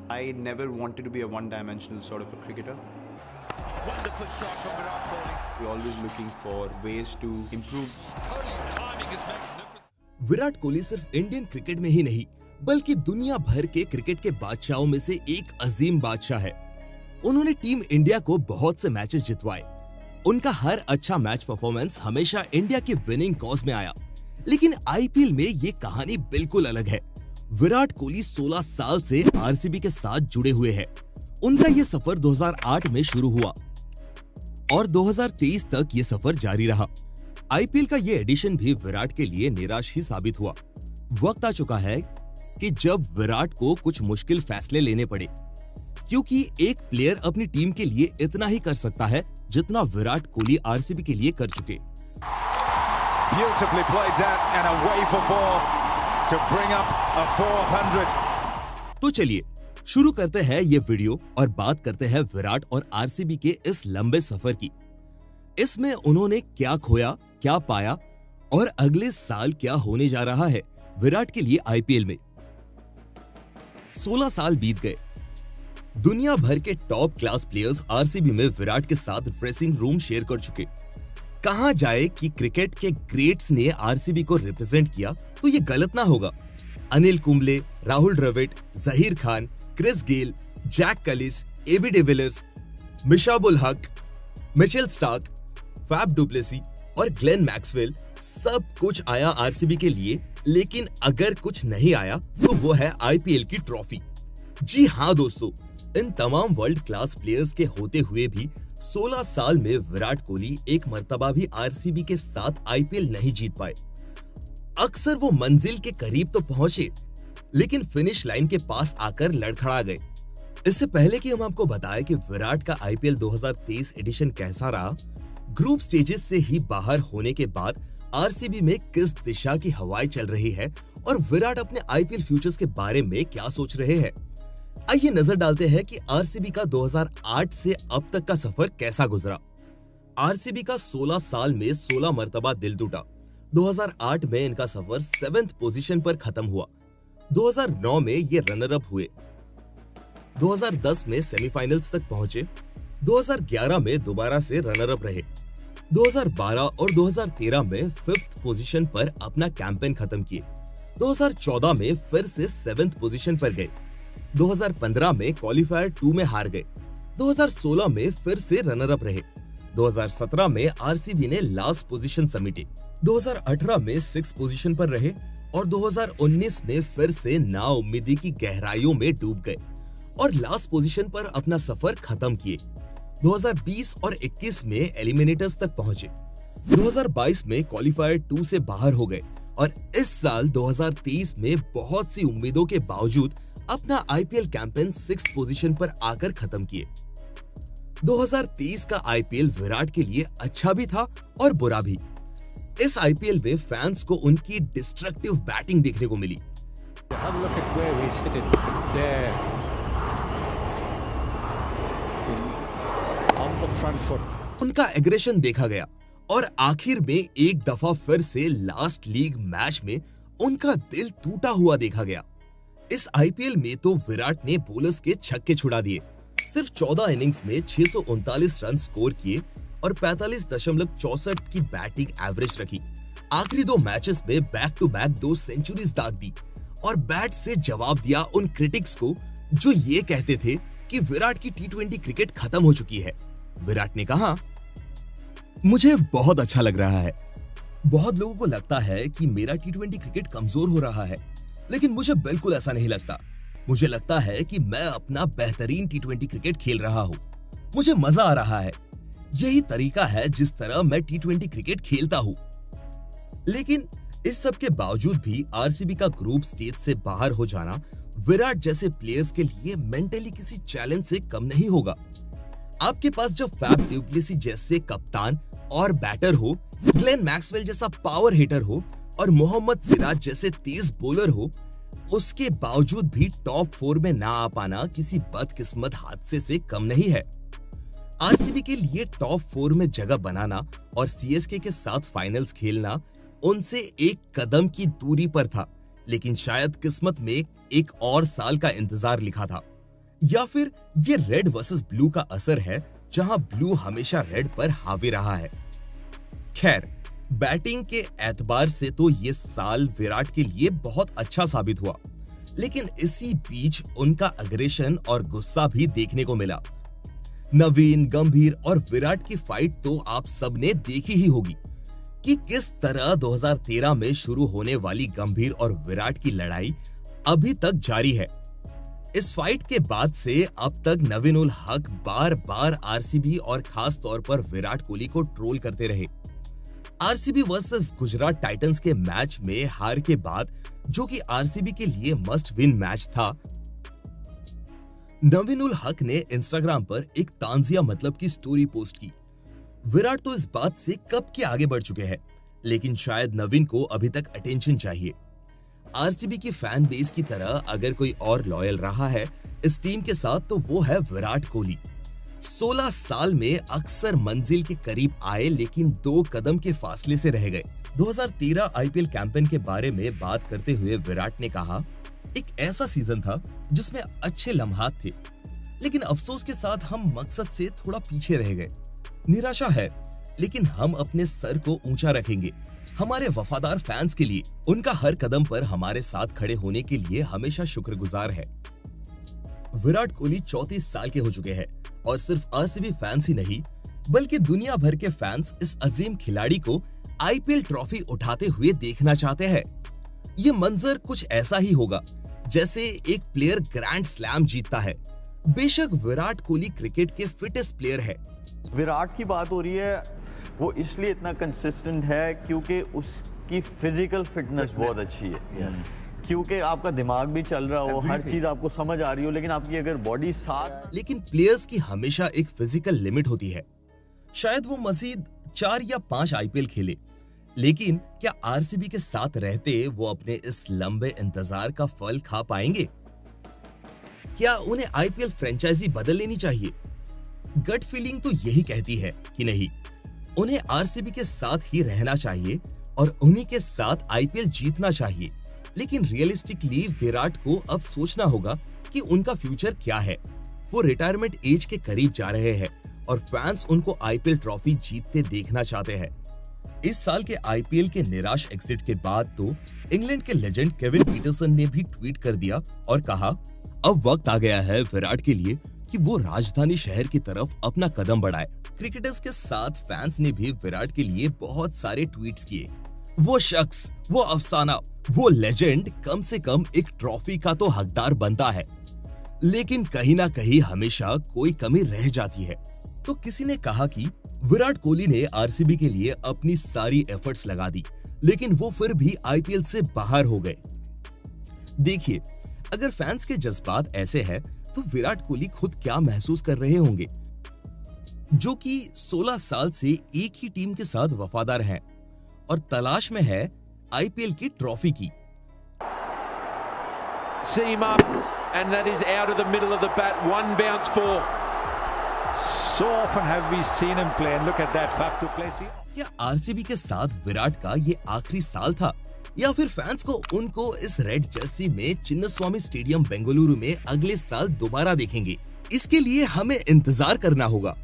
I never wanted to be a one-dimensional sort of a cricketer. Wonderful shot from Virat Kohli. We're always looking for ways to improve. Kohli's timing is magnificent. Virat Kohli सिर्फ Indian cricket में ही नहीं बल्कि दुनिया भर के cricket के बादशाहों में से एक अजीम बादशाह है। उन्होंने टीम इंडिया को बहुत से मैचेस जितवाए। उनका हर अच्छा मैच परफॉर्मेंस हमेशा इंडिया की विनिंग कॉज में आया। लेकिन आईपीएल में ये कहानी बिल्कुल अलग है। विराट कोहली 16 साल से आरसीबी के साथ जुड़े हुए हैं। उनका ये सफर 2008 में शुरू हुआ और 2023 तक ये सफर जारी रहा। आईपीएल का ये एडिशन भी विराट के लिए निराश ही साबित हुआ। वक्त आ चुका है कि जब विराट को कुछ मुश्किल फैसले लेने पड़े, क्योंकि एक प्लेयर अपनी टीम के लिए इतना ही कर सकता है जितना विराट कोहली आरसीबी के लिए कर चुके। Beautifully played that and away for four to bring up a 400. तो चलिए शुरू करते हैं ये वीडियो और बात करते हैं विराट और आरसीबी के इस लंबे सफर की। इसमें उन्होंने क्या खोया, क्या पाया और अगले साल क्या होने जा रहा है विराट के लिए आईपीएल में। 16 साल बीत गए। दुनिया भर के टॉप क्लास प्लेयर्स आरसीबी में विराट के साथ ड्रेसिंग रूम शेयर कर चुके। कहां जाए कि क्रिकेट के ग्रेट्स ने आरसीबी को रिप्रेजेंट किया तो ये गलत ना होगा। Anil Kumble, Rahul Dravid, Zaheer Khan, Chris Gayle, Jacques Kallis, AB de Villiers, Misbah ul Haq, Mitchell Starc, Faf du Plessis और ग्लेन मैक्सवेल, सब कुछ आया आरसीबी के लिए। लेकिन अगर कुछ नहीं आया तो वो है आईपीएल की ट्रॉफी। जी हाँ दोस्तों, इन तमाम वर्ल्ड क्लास प्लेयर्स के होते हुए भी 16 साल में विराट कोहली एक मर्तबा भी आरसीबी के साथ आईपीएल नहीं जीत पाए। अक्सर वो मंजिल के करीब तो पहुंचे लेकिन फिनिश लाइन के पास आकर लड़खड़ा गए। इससे पहले कि हम आपको बताएं कि विराट का आईपीएल 2023 एडिशन कैसा रहा, ग्रुप स्टेजेस से ही बाहर होने के बाद आरसीबी में किस दिशा की हवाएं चल रही है और विराट अपने आईपीएल फ्यूचर्स के बारे में क्या सोच रहे हैं, आइए नजर डालते हैं कि आरसीबी का 2008 से अब तक का सफर कैसा गुजरा। आरसीबी का 16 साल में 16 मर्तबा दिल टूटा। 2008 में इनका सफर 7th पोजीशन पर खत्म हुआ। 2009 में ये रनर अप हुए। 2010 में सेमीफाइनल्स तक पहुंचे। 2011 में दोबारा से रनर अप रहे। 2012 और 2013 में 5th पोजीशन पर अपना कैंपेन खत्म किए। 2014 में फिर से 7th पोजीशन पर गए। 2015 में क्वालिफायर 2 में हार गए। 2016 में फिर से रनर अप रहे। 2017 में आरसीबी ने लास्ट पोजीशन समेटे। 2018 में 6th पोजीशन पर रहे और 2019 में फिर से नाउम्मीदी की गहराइयों में डूब गए और लास्ट पोजीशन पर अपना सफर खत्म किए। 2020 और 21 में एलिमिनेटर्स तक पहुंचे। 2022 में क्वालिफायर 2 से बाहर हो गए और इस साल 2023 में बहुत सी उम्मीदों के बावजूद अपना आईपीएल कैंपेन 6th पोजीशन पर आकर खत्म किए। 2023 का आईपीएल विराट के लिए अच्छा भी था और बुरा भी। इस आईपीएल में फैंस को उनकी डिस्ट्रक्टिव बैटिंग देखने को मिली। Have a look at where he's hit it there on the front foot. उनका एग्रेशन देखा गया और आखिर में एक दफा फिर से लास्ट लीग मैच में उनका दिल टूटा हुआ देखा गया। इस आईपीएल में तो विराट ने बोलर्स के छक्के छुड़ा दिए। सिर्फ 14 इनिंग्स में 639 रन स्कोर किए और 45.64 की बैटिंग एवरेज रखी। आखिरी 2 मैचेस में बैक टू बैक 2 सेंचुरीज दाग दी और बैट से जवाब दिया उन क्रिटिक्स को जो ये कहते थे कि विराट की टी20 क्रिकेट खत्म हो चुकी है। विराट ने कहा, मुझे बहुत अच्छा लग रहा है। बहुत लोगों को लगता है कि मेरा टी20 क्रिकेट कमजोर हो रहा है, लेकिन मुझे बिल्कुल ऐसा नहीं लगता। मुझे लगता है कि मैं अपना बेहतरीन टी20 क्रिकेट खेल रहा हूँ। मुझे मजा आ रहा है। यही तरीका है जिस तरह मैं टी20 क्रिकेट खेलता हूँ। लेकिन इस सब के बावजूद भी आरसीबी का ग्रुप स्टेज से बाहर हो जाना विराट जैसे प्लेयर्स के लिए मेंटली किसी चैलेंज से कम नहीं होगा। आपके पास जब फैफ डुप्लेसी जैसे कप्तान और बैटर हो, ग्लेन मैक्सवेल जैसा पावर हिटर हो और मोहम्मद सिराज जैसे तेज बॉलर हो, उसके बावजूद भी टॉप 4 में ना आ पाना किसी बदकिस्मत हादसे से कम नहीं है। आरसीबी के लिए टॉप 4 में जगह बनाना और सीएसके के साथ फाइनल्स खेलना उनसे एक कदम की दूरी पर था, लेकिन शायद किस्मत में एक और साल का इंतजार लिखा था। या फिर ये रेड वर्सेस ब्लू का असर है, जहां ब्लू हमेशा रेड पर हावी रहा है। खैर, बैटिंग के एतबार से तो ये साल विराट के लिए बहुत अच्छा साबित हुआ, लेकिन इसी बीच उनका अग्रेशन और गुस्सा भी देखने को मिला। नवीन, गंभीर और विराट की फाइट तो आप सबने देखी ही होगी कि किस तरह 2013 में शुरू होने वाली गंभीर और विराट की लड़ाई अभी तक जारी है। इस फाइट के बाद से अब तक नवीन उल हक बार बार आरसीबी और खास तौर पर विराट कोहली को ट्रोल करते रहे। आरसीबी वर्सेस गुजरात टाइटंस के मैच में हार के बाद, जो कि आरसीबी के लिए मस्ट विन मैच था, नवीन उल हक ने इंस्टाग्राम पर एक तांजिया मतलब की स्टोरी पोस्ट की। विराट तो इस बात से कब के आगे बढ़ चुके हैं, लेकिन शायद नवीन को अभी तक अटेंशन चाहिए। आरसीबी की फैन बेस की तरह अगर कोई और लॉयल रहा है इस टीम के साथ, तो वो है विराट कोहली। 16 साल में अक्सर मंजिल के करीब आए, लेकिन 2 कदम के फासले से रह गए। 2013 आईपीएल कैंपेन के बारे में बात करते हुए विराट ने कहा, एक ऐसा सीजन था जिसमें अच्छे लम्हात थे, लेकिन अफसोस के साथ हम मकसद से थोड़ा पीछे रह गए। निराशा है, लेकिन हम अपने सर को ऊंचा रखेंगे। हमारे वफादार फैंस के लिए उनका हर कदम पर हमारे साथ खड़े होने के लिए हमेशा शुक्रगुजार है। विराट कोहली 34 साल के हो चुके हैं और सिर्फ आरसीबी फैंस ही नहीं, बल्कि दुनिया भर के फैंस इस अजीम खिलाड़ी को आईपीएल ट्रॉफी उठाते हुए देखना चाहते हैं। ये मंजर कुछ ऐसा ही होगा जैसे एक प्लेयर ग्रैंड स्लैम जीतता है। बेशक विराट कोहली क्रिकेट के फिटेस्ट प्लेयर है। विराट की बात हो रही है, वो इसलिए इतना कंसिस्टेंट है क्योंकि उसकी फिजिकल फिटनेस बहुत अच्छी है। क्योंकि आपका दिमाग भी चल रहा हो, हर चीज आपको समझ आ रही हो, लेकिन आपकी अगर बॉडी साथ। लेकिन प्लेयर्स की हमेशा एक फिजिकल लिमिट होती है। शायद वो मजीद 4 या 5 आईपीएल खेले, लेकिन क्या आरसीबी के साथ रहते वो अपने इस लंबे इंतजार का फल खा पाएंगे? क्या उन्हें आईपीएल फ्रेंचाइजी बदल लेनी चाहिए? गट फीलिंग तो यही कहती है कि नहीं, उन्हें आरसीबी के साथ ही रहना चाहिए और उन्हीं के साथ आईपीएल जीतना चाहिए। लेकिन रियलिस्टिकली विराट को अब सोचना होगा कि उनका फ्यूचर क्या है। वो रिटायरमेंट एज के करीब जा रहे हैं और फैंस उनको आईपीएल ट्रॉफी जीतते देखना चाहते हैं। इस साल के आईपीएल के निराश एग्जिट के बाद तो इंग्लैंड के लेजेंड केविन पीटरसन ने भी ट्वीट कर दिया और कहा, अब वक्त आ गया है विराट के लिए कि वो राजधानी शहर की तरफ अपना कदम बढ़ाए। क्रिकेटर्स के साथ फैंस ने भी विराट के लिए बहुत सारे ट्वीट्स किए। वो शख्स, वो अफसाना, वो लेजेंड कम से कम एक ट्रॉफी का तो हकदार बनता है, लेकिन कहीं ना कहीं हमेशा कोई कमी रह जाती है। तो किसी ने कहा कि विराट कोहली ने आरसीबी के लिए अपनी सारी एफर्ट्स लगा दी, लेकिन वो फिर भी आईपीएल से बाहर हो गए। देखिए, अगर फैंस के जज्बात ऐसे हैं, तो विराट कोहली खुद क्या महसूस कर रहे होंगे, जो कि 16 साल से एक ही टीम के साथ वफादार हैं और तलाश में है आईपीएल की ट्रॉफी की। Seam up, and that is out of the middle of the bat. One bounce for. So often have we seen him play, and look at that back to play. क्या RCB के साथ विराट का ये आखिरी साल था, या फिर फैंस को उनको इस रेड जर्सी में चिन्नस्वामी स्टेडियम बेंगलुरु में अगले साल दोबारा देखेंगे? इसके लिए हमें इंतजार करना होगा।